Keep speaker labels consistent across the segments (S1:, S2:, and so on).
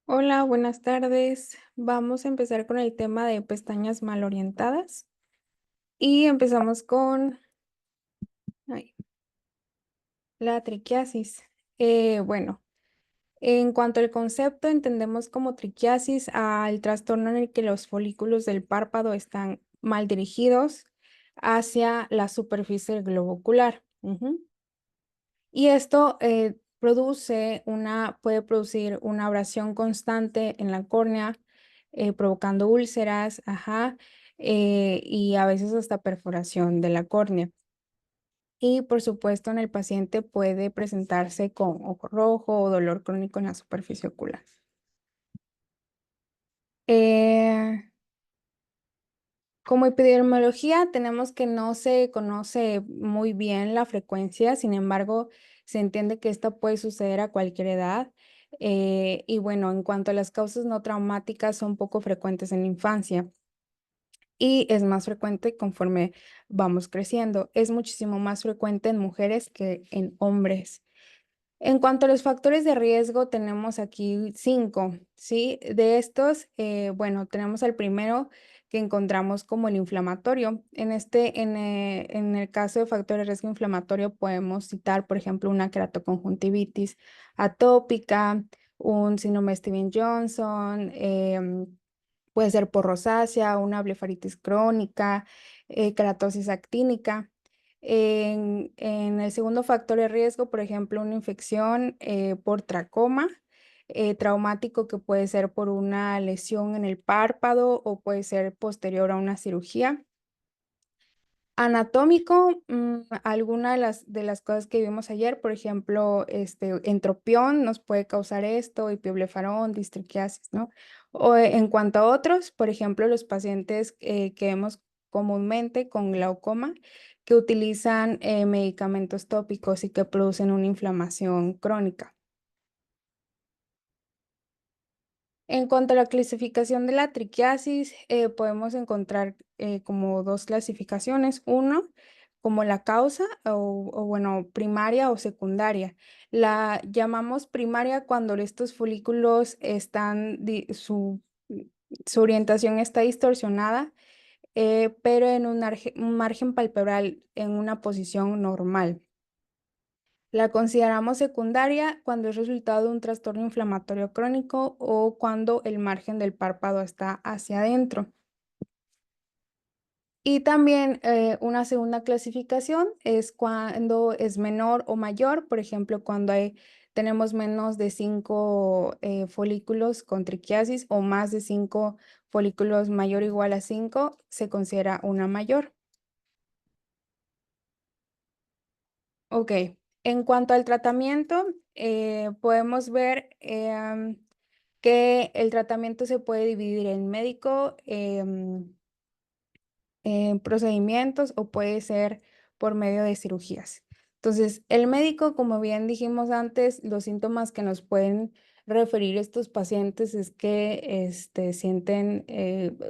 S1: Hola, buenas tardes. Vamos a empezar con el tema de pestañas mal orientadas y empezamos con ay, la triquiasis. Bueno, en cuanto al concepto, entendemos como triquiasis al trastorno en el que los folículos del párpado están mal dirigidos hacia la superficie del globo ocular. Y esto puede producir una abrasión constante en la córnea, provocando úlceras, ajá, y a veces hasta perforación de la córnea. Y por supuesto, en el paciente puede presentarse con ojo rojo o dolor crónico en la superficie ocular. Eh, Como epidemiología, tenemos que no se conoce muy bien la frecuencia, sin embargo, se entiende que esta puede suceder a cualquier edad. Y bueno, en cuanto a las causas no traumáticas, son poco frecuentes en la infancia y es más frecuente conforme vamos creciendo. Es muchísimo más frecuente en mujeres que en hombres. En cuanto a los factores de riesgo, tenemos aquí 5, ¿sí? De estos, bueno, tenemos el primero que encontramos como el inflamatorio. En el caso de factores de riesgo inflamatorio, podemos citar, por ejemplo, una keratoconjuntivitis atópica, un síndrome de Stevens-Johnson, puede ser por rosácea, una blefaritis crónica, keratosis actínica. En el segundo factor de riesgo, por ejemplo, una infección por tracoma, traumático que puede ser por una lesión en el párpado o puede ser posterior a una cirugía. Anatómico, alguna de las cosas que vimos ayer, por ejemplo, entropión nos puede causar esto, epioblefarón, distriquiasis, ¿no? O en cuanto a otros, por ejemplo, los pacientes que vemos comúnmente con glaucoma que utilizan medicamentos tópicos y que producen una inflamación crónica. En cuanto a la clasificación de la triquiasis, podemos encontrar como dos clasificaciones. Uno, como la causa bueno, primaria o secundaria. La llamamos primaria cuando estos folículos su orientación está distorsionada, pero en un margen palpebral en una posición normal. La consideramos secundaria cuando es resultado de un trastorno inflamatorio crónico o cuando el margen del párpado está hacia adentro. Y también una segunda clasificación es cuando es menor o mayor, por ejemplo, cuando tenemos menos de 5 folículos con triquiasis o más de 5 folículos mayor o igual a 5, se considera una mayor. Ok, en cuanto al tratamiento, podemos ver que el tratamiento se puede dividir en médico, en procedimientos o puede ser por medio de cirugías. Entonces, el médico, como bien dijimos antes, los síntomas que nos pueden referir estos pacientes es que sienten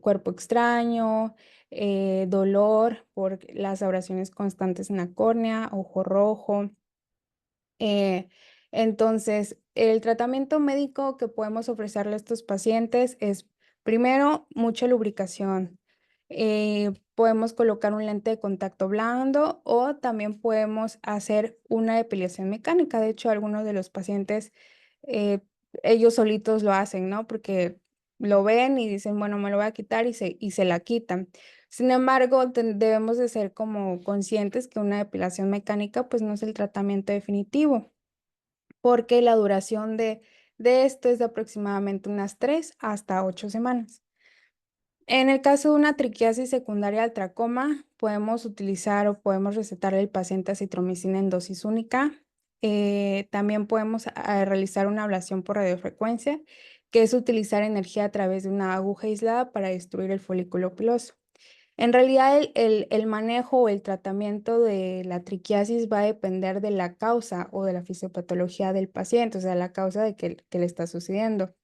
S1: cuerpo extraño, dolor por las abrasiones constantes en la córnea, ojo rojo. Eh, entonces, el tratamiento médico que podemos ofrecerle a estos pacientes es, primero, mucha lubricación. Podemos colocar un lente de contacto blando o también podemos hacer una depilación mecánica. De hecho, algunos de los pacientes, eh, ellos solitos lo hacen, ¿no? Porque lo ven y dicen, bueno, me lo voy a quitar y se la quitan. Sin embargo, debemos de ser como conscientes que una depilación mecánica pues no es el tratamiento definitivo, porque la duración de esto es de aproximadamente unas 3 hasta 8 semanas. En el caso de una triquiasis secundaria al tracoma, podemos utilizar o podemos recetarle al paciente acitromicina en dosis única. También podemos realizar una ablación por radiofrecuencia, que es utilizar energía a través de una aguja aislada para destruir el folículo piloso. En realidad, el manejo o el tratamiento de la triquiasis va a depender de la causa o de la fisiopatología del paciente, o sea, la causa de que le está sucediendo.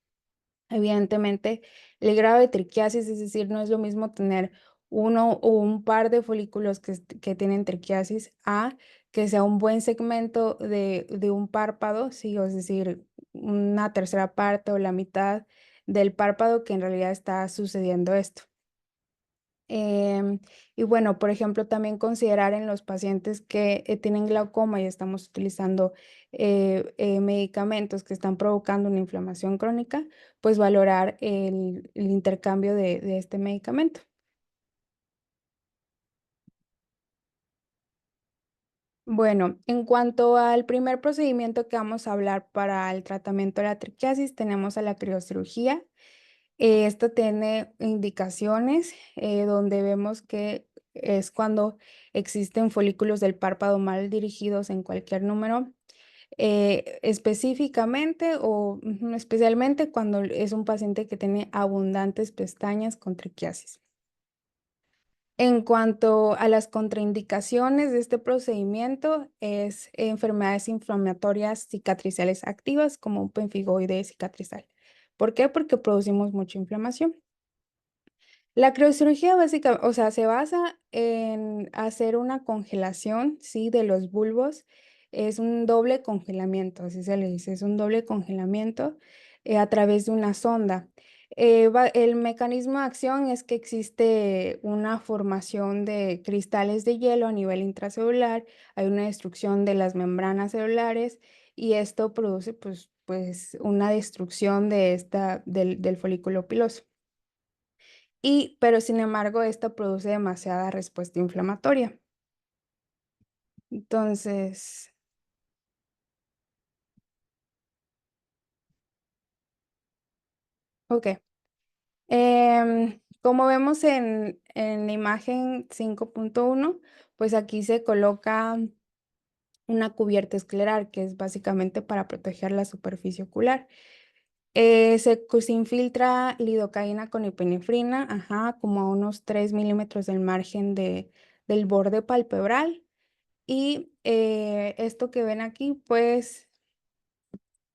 S1: Evidentemente, el grado de triquiasis, es decir, no es lo mismo tener uno o un par de folículos que tienen triquiasis a que sea un buen segmento de un párpado, sí, es decir, una tercera parte o la mitad del párpado que en realidad está sucediendo esto. Em, y bueno, por ejemplo, también considerar en los pacientes que tienen glaucoma y estamos utilizando medicamentos que están provocando una inflamación crónica, pues valorar el intercambio de este medicamento. Bueno, en cuanto al primer procedimiento que vamos a hablar para el tratamiento de la triquiasis, tenemos a la criocirugía. Esto tiene indicaciones donde vemos que es cuando existen folículos del párpado mal dirigidos en cualquier número, específicamente o especialmente cuando es un paciente que tiene abundantes pestañas con triquiasis. En cuanto a las contraindicaciones de este procedimiento, es enfermedades inflamatorias cicatriciales activas como un pemfigoide cicatrizal. ¿Por qué? Porque producimos mucha inflamación. La criocirugía básica, o sea, se basa en hacer una congelación, ¿sí? De los bulbos. Es un doble congelamiento, así se le dice, es un doble congelamiento a través de una sonda. El mecanismo de acción es que existe una formación de cristales de hielo a nivel intracelular, hay una destrucción de las membranas celulares y esto produce pues una destrucción de del folículo piloso. Pero sin embargo, esto produce demasiada respuesta inflamatoria. Entonces, ok. Como vemos en la imagen 5.1, pues aquí se coloca una cubierta escleral, que es básicamente para proteger la superficie ocular. Se infiltra lidocaína con epinefrina, ajá, como a unos 3 milímetros del margen del borde palpebral. Y esto que ven aquí, pues,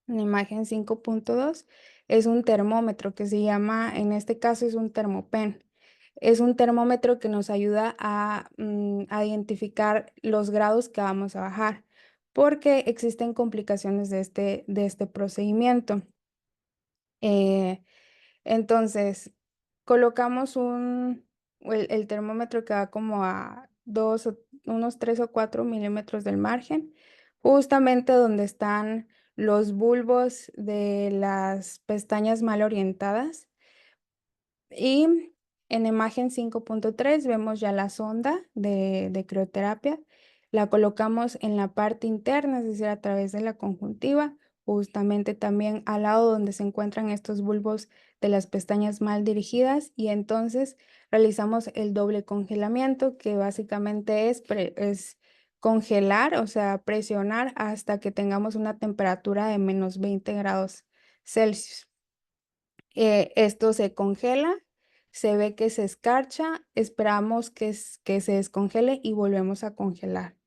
S1: en la imagen 5.2, es un termómetro que se llama, en este caso es un termopen. Es un termómetro que nos ayuda a identificar los grados que vamos a bajar, porque existen complicaciones de este procedimiento. Eh, entonces, colocamos el termómetro que va como a unos 3 o 4 milímetros del margen, justamente donde están los bulbos de las pestañas mal orientadas. Y en imagen 5.3 vemos ya la sonda de crioterapia. La colocamos en la parte interna, es decir, a través de la conjuntiva, justamente también al lado donde se encuentran estos bulbos de las pestañas mal dirigidas. Y entonces realizamos el doble congelamiento, que básicamente es congelar, o sea, presionar hasta que tengamos una temperatura de menos 20 grados Celsius. Esto se congela, se ve que se escarcha, esperamos que se descongele y volvemos a congelar.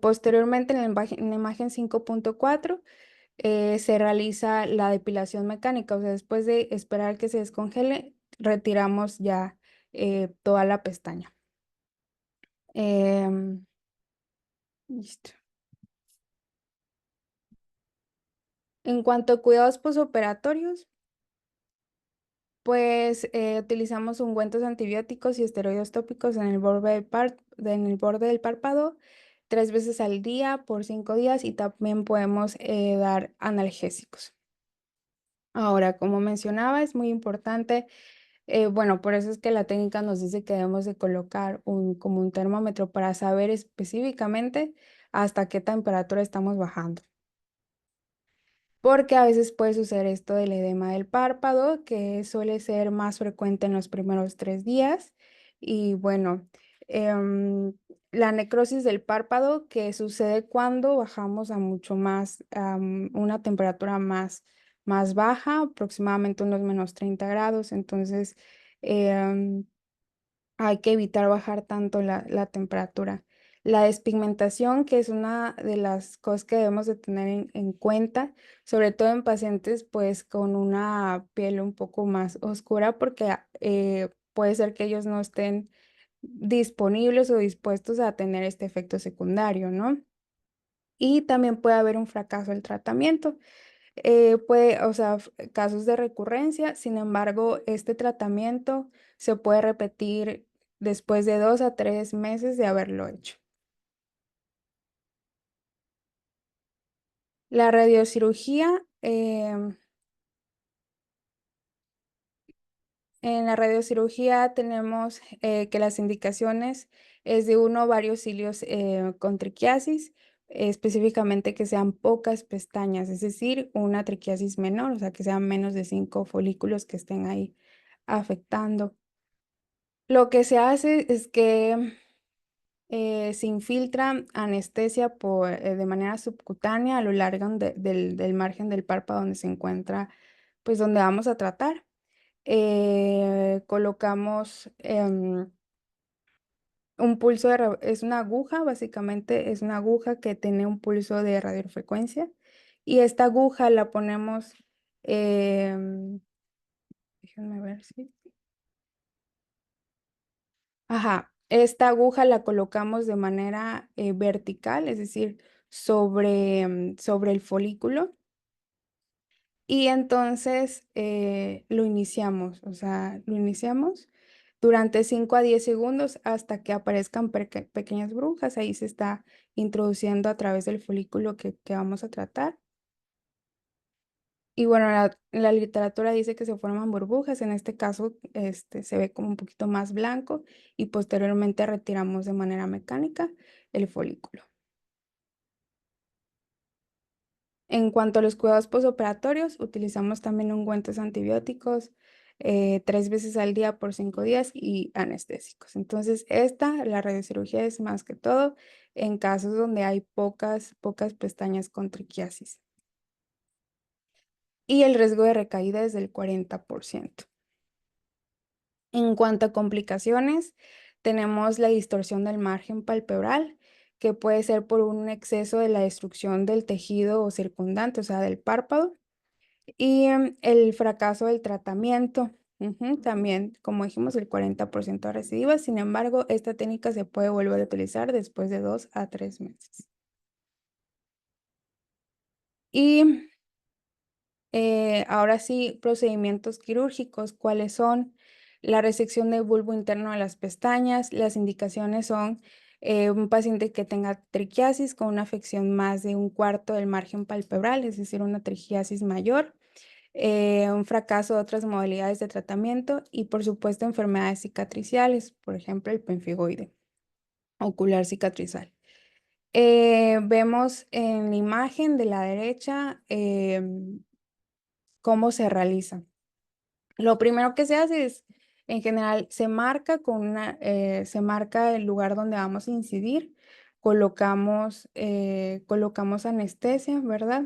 S1: Posteriormente, en la imagen 5.4, se realiza la depilación mecánica, o sea, después de esperar que se descongele, retiramos ya toda la pestaña. Em, Listo. En cuanto a cuidados posoperatorios, pues utilizamos ungüentos antibióticos y esteroides tópicos en el borde en el borde del párpado 3 veces al día por 5 días y también podemos dar analgésicos. Ahora, como mencionaba, es muy importante, bueno, por eso es que la técnica nos dice que debemos de colocar como un termómetro para saber específicamente hasta qué temperatura estamos bajando. Porque a veces puede suceder esto del edema del párpado, que suele ser más frecuente en los primeros 3 días. Y bueno, em, la necrosis del párpado que sucede cuando bajamos a mucho más, una temperatura más baja, aproximadamente unos menos 30 grados. Entonces, em, hay que evitar bajar tanto la temperatura. La despigmentación, que es una de las cosas que debemos de tener en cuenta, sobre todo en pacientes pues con una piel un poco más oscura, porque puede ser que ellos no estén disponibles o dispuestos a tener este efecto secundario, ¿no? Y también puede haber un fracaso del tratamiento. Puede, o sea, casos de recurrencia, sin embargo, este tratamiento se puede repetir después de 2 a 3 meses de haberlo hecho. La radiocirugía, en la radiocirugía tenemos que las indicaciones es de uno o varios cilios con triquiasis, específicamente que sean pocas pestañas, es decir, una triquiasis menor, o sea, que sean menos de 5 folículos que estén ahí afectando. Lo que se hace es que se infiltra anestesia de manera subcutánea a lo largo del margen del párpado donde se encuentra, pues donde vamos a tratar. Colocamos un pulso es una aguja, básicamente es una aguja que tiene un pulso de radiofrecuencia y esta aguja la ponemos, em, déjenme ver si. Ajá, esta aguja la colocamos de manera vertical, es decir, sobre el folículo. Y entonces lo iniciamos, o sea, lo iniciamos durante 5 a 10 segundos hasta que aparezcan pequeñas burbujas. Ahí se está introduciendo a través del folículo que vamos a tratar. Y bueno, la literatura dice que se forman burbujas. En este caso, se ve como un poquito más blanco y posteriormente retiramos de manera mecánica el folículo. En cuanto a los cuidados postoperatorios, utilizamos también ungüentos antibióticos 3 veces al día por 5 días y anestésicos. Entonces, la radiocirugía es más que todo en casos donde hay pocas pestañas con triquiasis. Y el riesgo de recaída es del 40%. En cuanto a complicaciones, tenemos la distorsión del margen palpebral, que puede ser por un exceso de la destrucción del tejido circundante, o sea, del párpado. Y el fracaso del tratamiento, también, como dijimos, el 40% de recidivas. Sin embargo, esta técnica se puede volver a utilizar después de 2 a 3 meses. Y ahora sí, procedimientos quirúrgicos, ¿cuáles son? La resección del bulbo interno de las pestañas. Las indicaciones son un paciente que tenga triquiasis con una afección más de un cuarto del margen palpebral, es decir, una triquiasis mayor. Un fracaso de otras modalidades de tratamiento y, por supuesto, enfermedades cicatriciales, por ejemplo, el pemfigoide ocular cicatrizal. Vemos en la imagen de la derecha cómo se realiza. Lo primero que se hace es, en general, se marca el lugar donde vamos a incidir, colocamos anestesia, ¿verdad?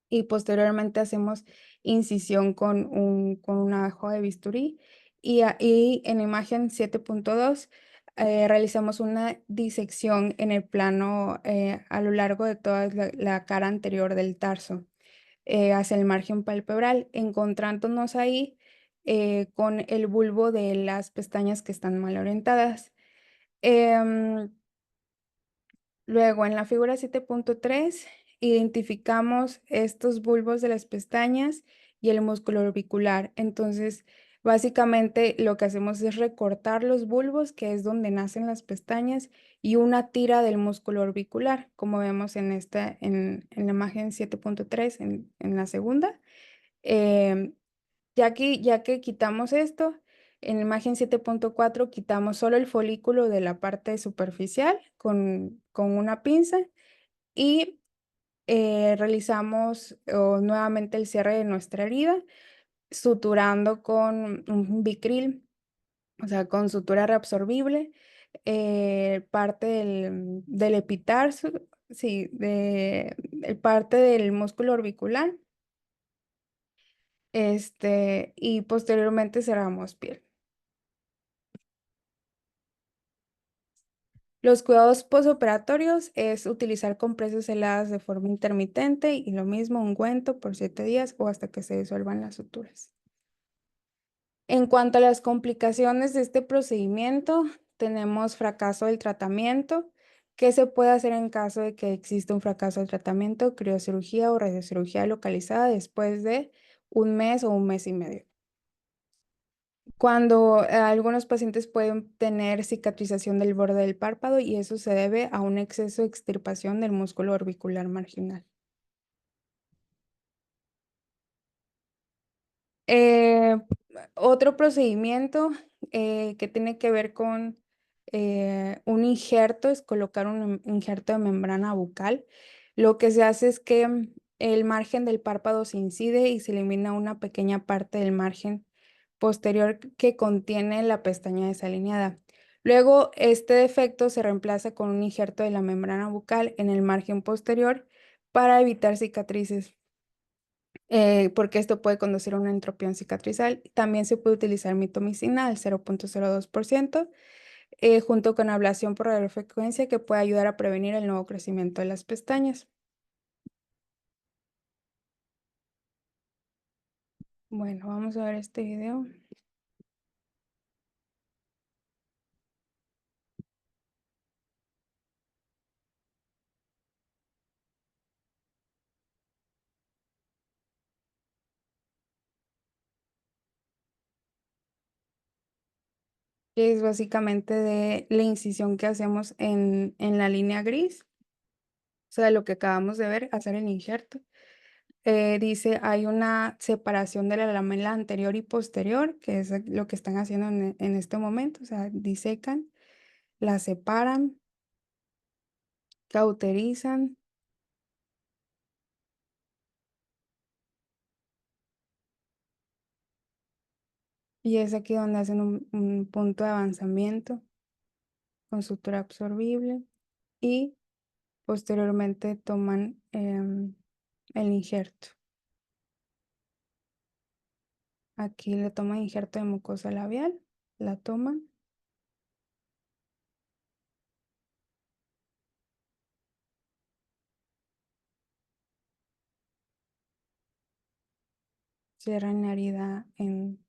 S1: Y posteriormente hacemos incisión con una hoja de bisturí y ahí en imagen 7.2 realizamos una disección en el plano a lo largo de toda la cara anterior del tarso hacia el margen palpebral, encontrándonos ahí con el bulbo de las pestañas que están mal orientadas. Em, Luego, en la figura 7.3, identificamos estos bulbos de las pestañas y el músculo orbicular. Entonces, básicamente lo que hacemos es recortar los bulbos, que es donde nacen las pestañas, y una tira del músculo orbicular, como vemos en la imagen 7.3, en la segunda. Em, ya que quitamos esto, en la imagen 7.4 quitamos solo el folículo de la parte superficial con una pinza y realizamos nuevamente el cierre de nuestra herida, suturando con un Bicril, o sea, con sutura reabsorbible, parte del epitarso, sí, parte del músculo orbicular. Y posteriormente cerramos piel. Los cuidados postoperatorios es utilizar compresas heladas de forma intermitente y lo mismo ungüento por 7 días o hasta que se disuelvan las suturas. En cuanto a las complicaciones de este procedimiento, tenemos fracaso del tratamiento, ¿Qué se puede hacer en caso de que exista un fracaso del tratamiento, criocirugía o radiocirugía localizada después de un mes o un mes y medio? Cuando algunos pacientes pueden tener cicatrización del borde del párpado y eso se debe a un exceso de extirpación del músculo orbicular marginal. Eh, Otro procedimiento que tiene que ver con un injerto es colocar un injerto de membrana bucal. Lo que se hace es que el margen del párpado se incide y se elimina una pequeña parte del margen posterior que contiene la pestaña desalineada. Luego, este defecto se reemplaza con un injerto de la membrana bucal en el margen posterior para evitar cicatrices, porque esto puede conducir a una entropía cicatrizal. También se puede utilizar mitomicina al 0,02%, junto con ablación por radiofrecuencia que puede ayudar a prevenir el nuevo crecimiento de las pestañas. Bueno, vamos a ver este video. Que es básicamente de la incisión que hacemos en la línea gris, o sea, lo que acabamos de ver, hacer el injerto. Dice, hay una separación de la lamela anterior y posterior, que es lo que están haciendo en este momento, o sea, disecan, la separan, cauterizan, y es aquí donde hacen un punto de avanzamiento con sutura absorbible y posteriormente toman el injerto. Aquí le toman injerto de mucosa labial, la toman, cierran la herida en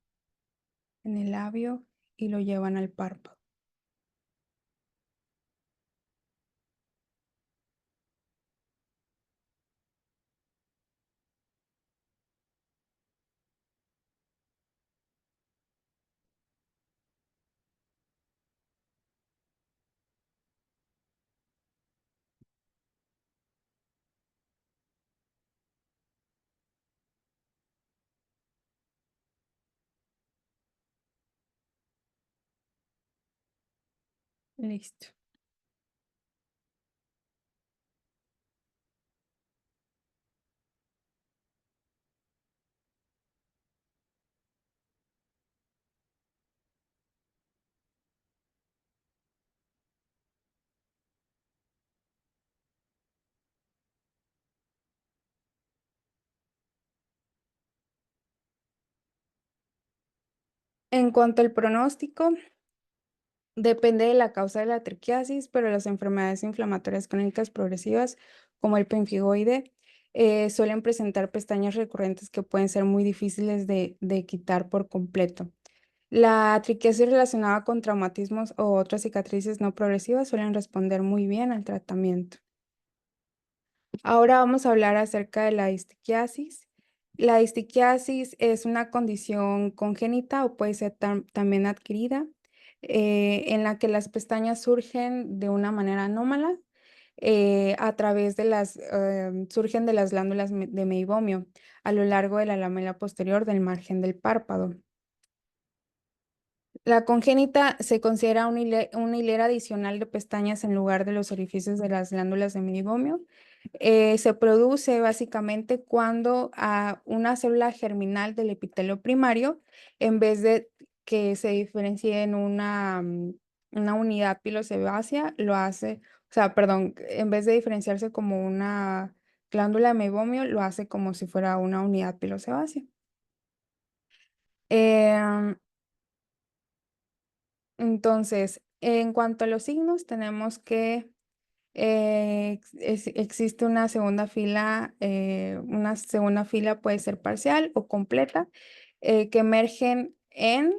S1: el labio y lo llevan al párpado. Listo. En cuanto al pronóstico, depende de la causa de la triquiasis, pero las enfermedades inflamatorias crónicas progresivas, como el pemfigoide, suelen presentar pestañas recurrentes que pueden ser muy difíciles de quitar por completo. La triquiasis relacionada con traumatismos o otras cicatrices no progresivas suelen responder muy bien al tratamiento. Ahora vamos a hablar acerca de la disquiasis. La disquiasis es una condición congénita o puede ser también adquirida, en la que las pestañas surgen de una manera anómala, a través de surgen de las glándulas de meibomio a lo largo de la lamela posterior del margen del párpado. La congénita se considera una hilera adicional de pestañas en lugar de los orificios de las glándulas de meibomio. Se produce básicamente cuando una célula germinal del epitelio primario, en vez de que se diferencie en una unidad pilosebácea, lo hace, o sea, perdón, en vez de diferenciarse como una glándula de meibomio, lo hace como si fuera una unidad pilosebácea. Em, Entonces, en cuanto a los signos, tenemos que existe una segunda fila puede ser parcial o completa, que emergen en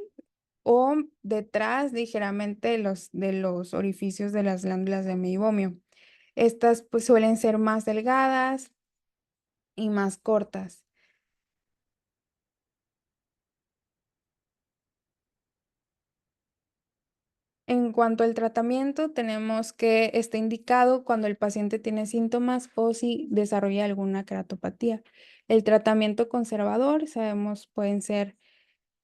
S1: o detrás ligeramente de los orificios de las glándulas de meibomio. Estas pues suelen ser más delgadas y más cortas. En cuanto al tratamiento, tenemos que está indicado cuando el paciente tiene síntomas o si desarrolla alguna queratopatía. El tratamiento conservador, sabemos, pueden ser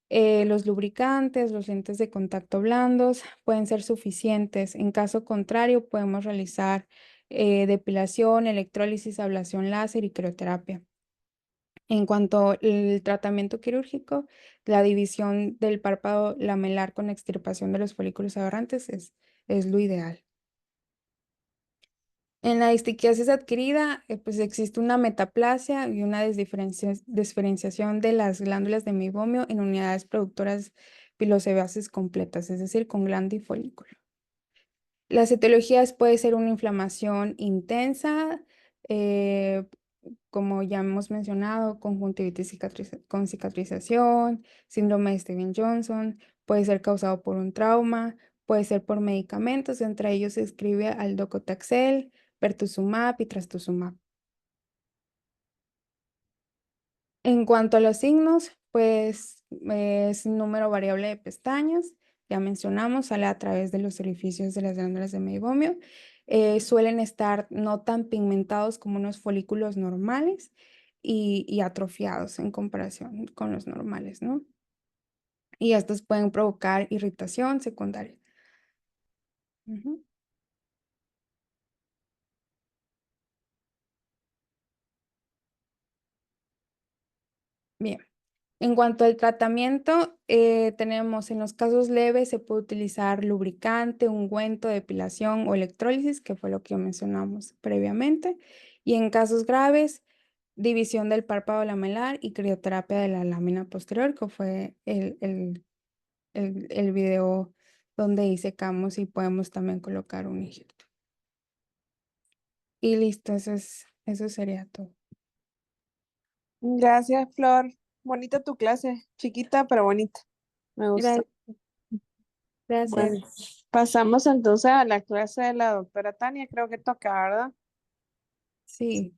S1: los lubricantes, los lentes de contacto blandos, pueden ser suficientes. En caso contrario, podemos realizar depilación, electrólisis, ablación láser y crioterapia. En cuanto al tratamiento quirúrgico, la división del párpado lamelar con extirpación de los folículos aberrantes es lo ideal. En la disquiasis adquirida, pues existe una metaplasia y una desdiferenciación de las glándulas de meibomio en unidades productoras pilosebáceas completas, es decir, con glándula y folículo. Las etiologías puede ser una inflamación intensa, eh, como ya hemos mencionado, conjuntivitis con cicatrización, síndrome de Stevens-Johnson, puede ser causado por un trauma, puede ser por medicamentos, entre ellos se escribe al Docetaxel, pertuzumab y trastuzumab. En cuanto a los signos, pues es un número variable de pestañas, ya mencionamos, sale a través de los orificios de las glándulas de meibomio. Suelen estar no tan pigmentados como unos folículos normales y atrofiados en comparación con los normales, ¿no? Y estos pueden provocar irritación secundaria. Ujú. Bien. En cuanto al tratamiento, tenemos en los casos leves se puede utilizar lubricante, ungüento, depilación o electrólisis, que fue lo que mencionamos previamente. Y en casos graves, división del párpado lamelar y crioterapia de la lámina posterior, que fue el video donde disecamos y podemos también colocar un injerto. Y listo, eso sería todo.
S2: Gracias, Flor. Bonita tu clase, chiquita pero bonita. Me gusta.
S1: Gracias. Gracias.
S2: Bueno, pasamos entonces a la clase de la doctora Tania, creo que toca, ¿verdad?
S1: Sí.